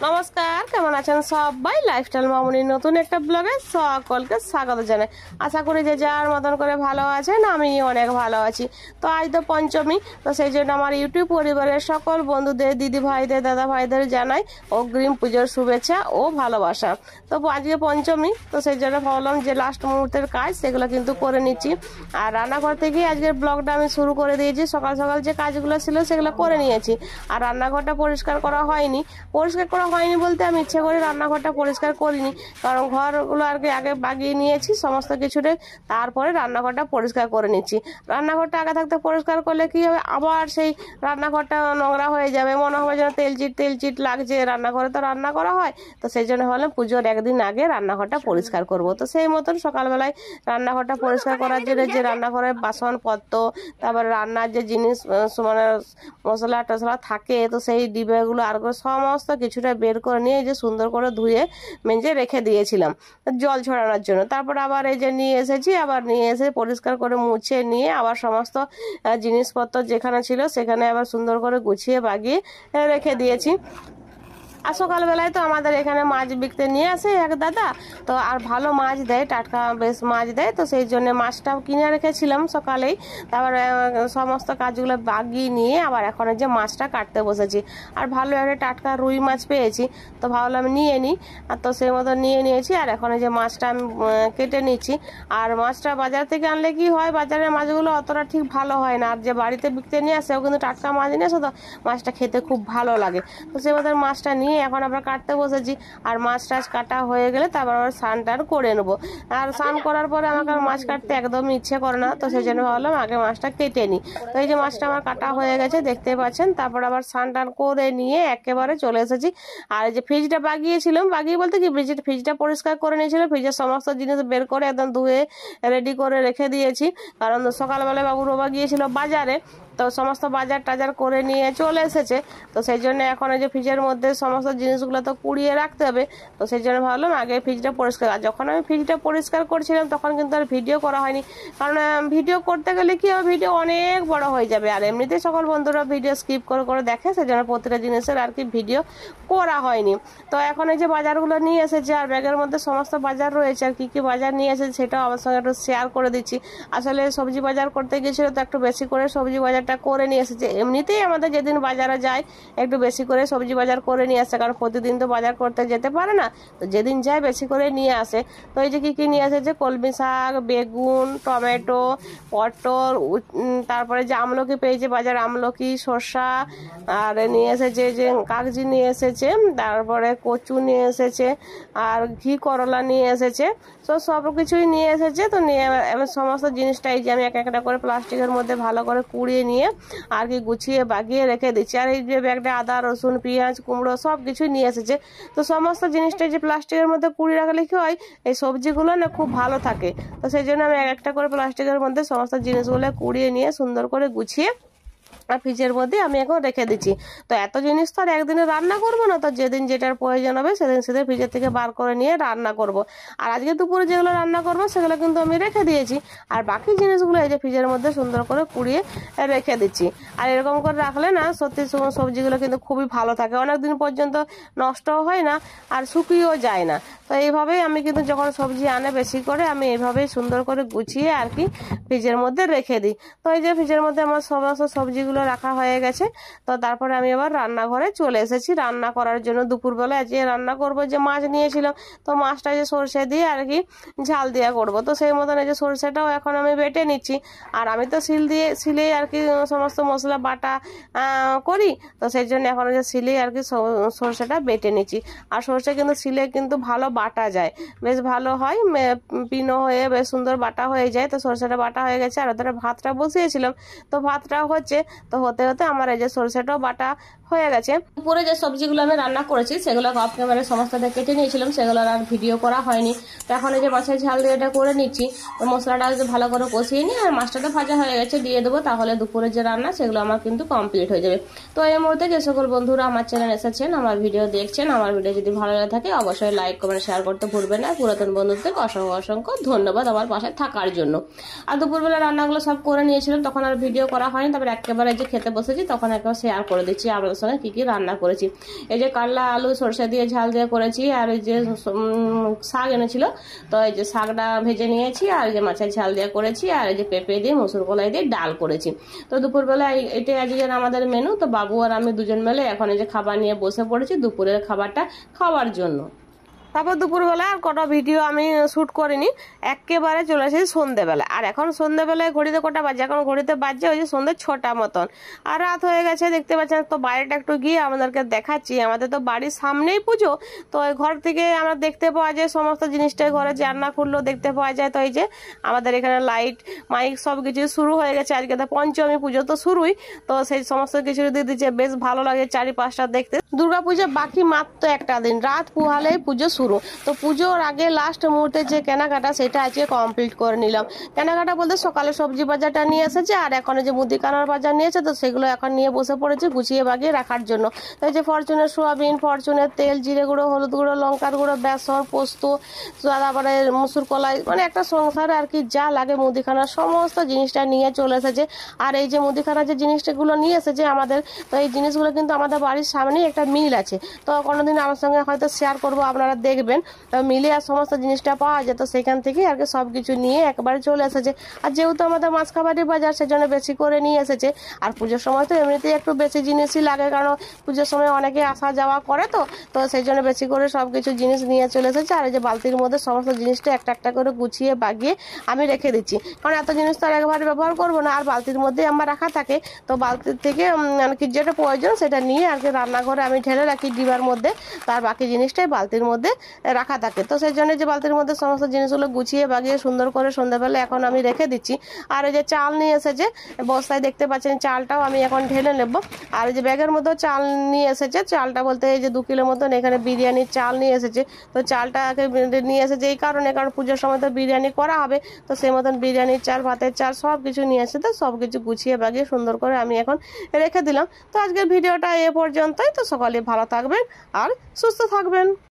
নমস্কার, কেমন আছেন সবাই? লাইফস্টাইল মামুনির নতুন একটা ব্লগে সকলকে স্বাগত জানাই। আশা করি যে যার মতন করে ভালো আছেন, আমি অনেক ভালো আছি। তো আজ তো পঞ্চমী, তো সেই জন্য আমার ইউটিউব পরিবারের সকল বন্ধুদের, দিদি ভাইদের, দাদা ভাইদের জানাই অগ্রিম পুজোর শুভেচ্ছা ও ভালোবাসা। তো আজকে পঞ্চমী, তো সেই জন্য ভাবলাম যে লাস্ট মুহূর্তের কাজ সেগুলো কিন্তু করে নিচ্ছি। আর রান্নাঘর থেকে আজকের ব্লগটা আমি শুরু করে দিয়েছি। সকাল সকাল যে কাজগুলো ছিল সেগুলো করে নিয়েছি। আর রান্নাঘরটা পরিষ্কার করা হয়নি। পরিষ্কার করা হয়নি বলতে আমি ইচ্ছে করে রান্নাঘরটা পরিষ্কার করিনি, কারণ ঘরগুলো আর কি আগে বাগিয়ে নিয়েছি সমস্ত কিছুতে, তারপরে রান্নাঘরটা পরিষ্কার করে নিচ্ছি। রান্নাঘরটা আগে থাকতে পরিষ্কার করলে কি হবে, আবার সেই রান্নাঘরটা নোংরা হয়ে যাবে, মনে হবে যেন তেলচিট লাগছে। রান্নাঘরে তো রান্না করা হয়, তো সেই জন্য ভাবলাম পুজোর একদিন আগে রান্নাঘরটা পরিষ্কার করব। তো সেই মতন সকালবেলায় রান্নাঘরটা পরিষ্কার করার জন্য যে রান্নাঘরের বাসনপত্র, তারপরে রান্নার যে জিনিস মানে মশলা টশলা থাকে, তো সেই ডিবেগুলো আর সমস্ত কিছুটা বের করে নিয়ে এই যে সুন্দর করে ধুয়ে মেজে রেখে দিয়েছিলাম জল ছড়ানোর জন্য। তারপর আবার এই যে নিয়ে এসেছি, আবার নিয়ে এসে পরিষ্কার করে মুছে নিয়ে আবার সমস্ত জিনিসপত্র যেখানে ছিল সেখানে আবার সুন্দর করে গুছিয়ে বাগিয়ে রেখে দিয়েছি। আর সকালবেলায় তো আমাদের এখানে মাছ বিকতে নিয়ে আসে এক দাদা, তো আর ভালো মাছ দেয়, টাটকা বেশ মাছ দেয়। তো সেই জন্য মাছটাও কিনে রেখেছিলাম সকালেই। তারপরে সমস্ত কাজগুলো বাগিয়ে নিয়ে আবার এখন যে মাছটা কাটতে বসেছি। আর ভালো একটা টাটকা রুই মাছ পেয়েছি, তো ভাবলাম নিয়ে নিই। আর তো সেই মতো নিয়ে নিয়েছি। আর এখন যে মাছটা আমি কেটে নিচ্ছি। আর মাছটা বাজার থেকে আনলে কি হয়, বাজারের মাছগুলো অতটা ঠিক ভালো হয় না। আর যে বাড়িতে বিকতে নিয়ে আসে ও কিন্তু টাটকা মাছ নিয়ে আসে, তো মাছটা খেতে খুব ভালো লাগে। তো সেই মতো মাছটা নিয়ে এখন আমরা কাটতে বসেছি। আর মাছ টাছ কাটা হয়ে গেলে তারপর আবার স্নান টান করে নেবো। আর স্নান করার পরে আমাকে আর মাছ কাটতে একদমই ইচ্ছে করে না, তো সেই জন্য ভাবলাম আগে মাছটা কেটে নিই। তো এই যে মাছটা আমার কাটা হয়ে গেছে দেখতে পাচ্ছেন। তারপর আবার স্নান টান করে নিয়ে একেবারে চলে এসেছি। আর এই যে ফ্রিজটা বাগিয়েছিলাম, বাগিয়ে বলতে কি ফ্রিজটা পরিষ্কার করে নিয়েছিল, ফ্রিজের সমস্ত জিনিস বের করে একদম ধুয়ে রেডি করে রেখে দিয়েছি। কারণ সকালবেলায় বাবু রোবা গিয়েছিল বাজারে, তো সমস্ত বাজার টাজার করে নিয়ে চলে এসেছে। তো সেই জন্য এখন এই যে ফ্রিজের মধ্যে সমস্ত জিনিসগুলো তো কুড়িয়ে রাখতে হবে। তো সেই জন্য ভাবলাম আগে ফ্রিজটা পরিষ্কার। আর যখন আমি ফ্রিজটা পরিষ্কার করছিলাম তখন কিন্তু আর ভিডিও করা হয়নি, কারণ ভিডিও করতে গেলে কি হবে, ভিডিও অনেক বড় হয়ে যাবে। আর এমনিতেই সকল বন্ধুরা ভিডিও স্কিপ করে করে দেখে, সেই জন্য প্রতিটা জিনিসের আর কি ভিডিও করা হয়নি। তো এখন এই যে বাজারগুলো নিয়ে এসেছে, আর ব্যাগের মধ্যে সমস্ত বাজার রয়েছে। আর কি কি বাজার নিয়ে এসেছে সেটাও আমার সঙ্গে একটু শেয়ার করে দিচ্ছি। আসলে সবজি বাজার করতে গিয়েছিল, তো একটু বেশি করে সবজি বাজারটা করে নিয়ে এসেছে। এমনিতেই আমাদের যেদিন বাজারে যায় একটু বেশি করে সবজি বাজার করে নিয়ে আসে, কারণ প্রতিদিন তো বাজার করতে যেতে পারে না, তো যেদিন যায় বেশি করে নিয়ে আসে। তো এই যে কি কি নিয়ে এসেছে, কলমি শাক, বেগুন, টমেটো, পটল, তারপরে যে আমলকি পেয়েছে বাজার, আমলকি, শসা, আর নিয়ে এসেছে যে কাগজি নিয়ে এসেছে, তারপরে কচু নিয়ে এসেছে, আর ঘি করলা নিয়ে এসেছে। তো সব কিছুই নিয়ে এসেছে। তো নিয়ে সমস্ত জিনিসটাই যে আমি এক একটা করে প্লাস্টিকের মধ্যে ভালো করে কুড়িয়ে নিয়ে আর কি গুছিয়ে বাগিয়ে রেখে দিচ্ছি। আর এই যে ব্যাগটা আদা, রসুন, পেঁয়াজ, কুমড়ো সব কিছুই নিয়ে এসেছে। তো সমস্ত জিনিসটা যে প্লাস্টিকের মধ্যে কুড়িয়ে রাখলে কি হয়, এই সবজিগুলো না খুব ভালো থাকে। তো সেই জন্য আমি এক একটা করে প্লাস্টিকের মধ্যে সমস্ত জিনিসগুলো কুড়িয়ে নিয়ে সুন্দর করে গুছিয়ে আর ফ্রিজের মধ্যে আমি এখন রেখে দিচ্ছি। তো এত জিনিস তো আর একদিনে রান্না করবো না, তো যেদিন যেটার প্রয়োজন হবে সেদিন সেদিন ফ্রিজের থেকে বার করে নিয়ে রান্না করব। আর আজকে দুপুরে যেগুলো রান্না করবো সেগুলো কিন্তু আমি রেখে দিয়েছি। আর বাকি জিনিসগুলো এই যে ফ্রিজের মধ্যে সুন্দর করে কুড়িয়ে রেখে দিচ্ছি। আর এরকম করে রাখলে না সত্যি সবজিগুলো কিন্তু খুবই ভালো থাকে, অনেকদিন পর্যন্ত নষ্টও হয় না আর শুকিয়েও যায় না। তো এইভাবেই আমি কিন্তু যখন সবজি আনে বেশি করে আমি এইভাবেই সুন্দর করে গুছিয়ে আর কি ফ্রিজের মধ্যে রেখে দিই। তো এই যে ফ্রিজের মধ্যে আমার সমস্ত সবজিগুলো রাখা হয়ে গেছে। তো তারপরে আমি আবার রান্নাঘরে চলে এসেছি রান্না করার জন্য। দুপুরবেলা আজকে রান্না করব যে মাছ নিয়েছিলাম, তো মাছটা যে সরষে দিয়ে আর কি ঝাল দেওয়া করব। তো সেই মতন এই যে সরষেটাও এখন আমি বেটে নিচ্ছি। আর আমি তো শিলেই আর কি সমস্ত মশলা বাটা করি, তো সেই জন্য এখন যে শিলেই আর কি সরষেটা বেটে নিচ্ছি। আর সরষে কিন্তু শিলে কিন্তু ভালো বাটা যায়, বেশ ভালো হয়, পিনো হয়ে বেশ সুন্দর বাটা হয়ে যায়। তো সরষেটা বাটা হয়ে গেছে। আর ওদের ভাতটা বসিয়েছিলাম, তো ভাতটা হচ্ছে, তো হতে হতে আমার এই যে সরষেটাও বাটা হয়ে গেছে। উপরে যে সবজিগুলো আমি রান্না করেছি সেগুলো অফ ক্যামেরায় সমস্তটা কেটে নিয়েছিলাম, সেগুলো আর ভিডিও করা হয়নি। তো এখন এই যে মাছের ঝাল দিয়ে এটা করে নিচ্ছি। তো মশলাটা ভালো করে কষিয়ে নিই, আর মাছটা তো ভাজা হয়ে গেছে দিয়ে দেবো, তাহলে দুপুরে যে রান্না সেগুলো আমার কিন্তু কমপ্লিট হয়ে যাবে। তো এই মুহূর্তে যে সকল বন্ধুরা আমার চ্যানেল এসেছেন, আমার ভিডিও দেখছেন, আমার ভিডিও যদি ভালো লাগে থাকে অবশ্যই লাইক কমেন্ট শেয়ার করতে ভুলবেন না। পুরাতন বন্ধুদের অসংখ্য অসংখ্য ধন্যবাদ আমার পাশে থাকার জন্য। আর দুপুরবেলা রান্নাগুলো সব করে নিয়েছিলাম, তখন আর ভিডিও করা হয়নি। তারপরে একেবারে যে খেতে বসেছি তখন একবার শেয়ার করে দিচ্ছি আপনাদের সঙ্গে কি কি রান্না করেছি। এই যে কাল্লা আলু সরষে দিয়ে ঝাল দিয়ে করেছি, আর এই যে শাক এনেছিল, তো এই যে শাকটা ভেজে নিয়েছি, আর এই যে মাছের ঝাল দিয়ে করেছি, আর এই যে পেঁপে দিয়ে মসুর কলাই দিয়ে ডাল করেছি। তো দুপুরবেলা এটাই আজকের আমাদের মেনু। তো বাবু আর আমি দুজন মিলে এখন এই যে খাবার নিয়ে বসে পড়েছি দুপুরের খাবারটা খাওয়ার জন্য। তারপর দুপুরবেলা আর কটা ভিডিও আমি শ্যুট করিনি, একেবারে চলে এসেছি সন্ধ্যেবেলা। আর এখন সন্ধ্যেবেলায় ঘড়িতে কটা বাজে, এখন ঘড়িতে বাজছে ওই যে সন্ধ্যে 6টা মতন, আর রাত হয়ে গেছে দেখতে পাচ্ছেন। তো বাইরেটা একটু গিয়ে আমাদেরকে দেখাচ্ছি, আমাদের তো বাড়ির সামনেই পুজো। তো ওই ঘর থেকে আমরা দেখতে পাওয়া যায় সমস্ত জিনিসটাই, ঘরে জানলা খুললেও দেখতে পাওয়া যায়। তো এই যে আমাদের এখানে লাইট মাইক সব কিছু শুরু হয়ে গেছে। আজকে তো পঞ্চমী পুজো তো শুরুই, তো সেই সমস্ত কিছু দিয়ে দিচ্ছে, বেশ ভালো লাগে চারিপাশটা দেখতে। দুর্গাপুজো বাকি মাত্র একটা দিন, রাত পুহালেই পুজো শুরু। তো পুজোর আগে লাস্ট মুহূর্তে যে কেনাকাটা সেটা আজকে কমপ্লিট করে নিলাম। কেনাকাটা বলতে সকালে সবজি বাজারটা নিয়ে এসেছে, আর এখন যে মুদিখানার বাজার নিয়েছে, তো সেগুলো এখন নিয়ে বসে পড়েছে গুছিয়ে বাগিয়ে রাখার জন্য। তো এই যে ফরচুনের সোয়াবিন, ফরচুনের তেল, জিরে গুঁড়ো, হলুদ গুঁড়ো, লঙ্কার গুঁড়ো, বেসন, পোস্ত, তারপরে মসুর কলাই, মানে একটা সংসারে আর কি যা লাগে মুদিখানার সমস্ত জিনিসটা নিয়ে চলে এসেছে। আর এই যে মুদিখানার যে জিনিসগুলো নিয়ে এসেছে আমাদের, তো এই জিনিসগুলো কিন্তু আমাদের বাড়ির সামনেই একটা মিল আছে। তো কোনোদিন আমার সঙ্গে হয়তো শেয়ার করবো, আপনারা দেখবেন। মিলে আর সমস্ত জিনিসটা পাওয়া যায়, তো সেখান থেকে আর কি সব কিছু নিয়ে একবারে চলে এসেছে। আর যেহেতু আমাদের মাছখাবাড়ি বাজার, সেজন্য বেশি করে নিয়ে এসেছে। আর পুজোর সময় তো এমনিতেই একটু বেশি জিনিসই লাগে, কারণ পুজোর সময় অনেকে আসা যাওয়া করে, তো সেই জন্য বেশি করে সব কিছু জিনিস নিয়ে চলে এসেছে। আর এই যে বালতির মধ্যে সমস্ত জিনিসটা একটা একটা করে গুছিয়ে বাগিয়ে আমি রেখে দিচ্ছি, কারণ এত জিনিস তো আর একবারে ব্যবহার করবো না। আর বালতির মধ্যে আমার রাখা থাকে, তো বালতির থেকে মানে কি যেটা প্রয়োজন সেটা নিয়ে আর কি রান্নাঘরে আমি ঢেলে রাখি ডিবার মধ্যে, তার বাকি জিনিসটাই বালতির মধ্যে রাখা থাকে। তো সেই জন্য যে বালতির মধ্যে সমস্ত জিনিসগুলো গুছিয়ে বাগিয়ে সুন্দর করে সন্ধ্যাবেলা এখন আমি রেখে দিচ্ছি। আর এই যে চাল নিয়ে এসেছে বস্তায়, দেখতে পাচ্ছেন চালটাও আমি এখন ঢেলে নেব। আর এই যে ব্যাগের মধ্যে চাল নিয়ে এসেছে, চালটা বলতে এই যে 2 কিলো মতন এখানে বিরিয়ানির চাল নিয়ে এসেছে। তো চালটাকে নিয়ে এসেছে এই কারণে, কারণ পুজোর সময় তো বিরিয়ানি করা হবে, তো সেই মতন বিরিয়ানির চাল, ভাতের চাল সব কিছু নিয়ে এসেছে। তো সব কিছু গুছিয়ে বাগিয়ে সুন্দর করে আমি এখন রেখে দিলাম। তো আজকের ভিডিওটা এ পর্যন্তই। তো সকলে ভালো থাকবেন আর সুস্থ থাকবেন।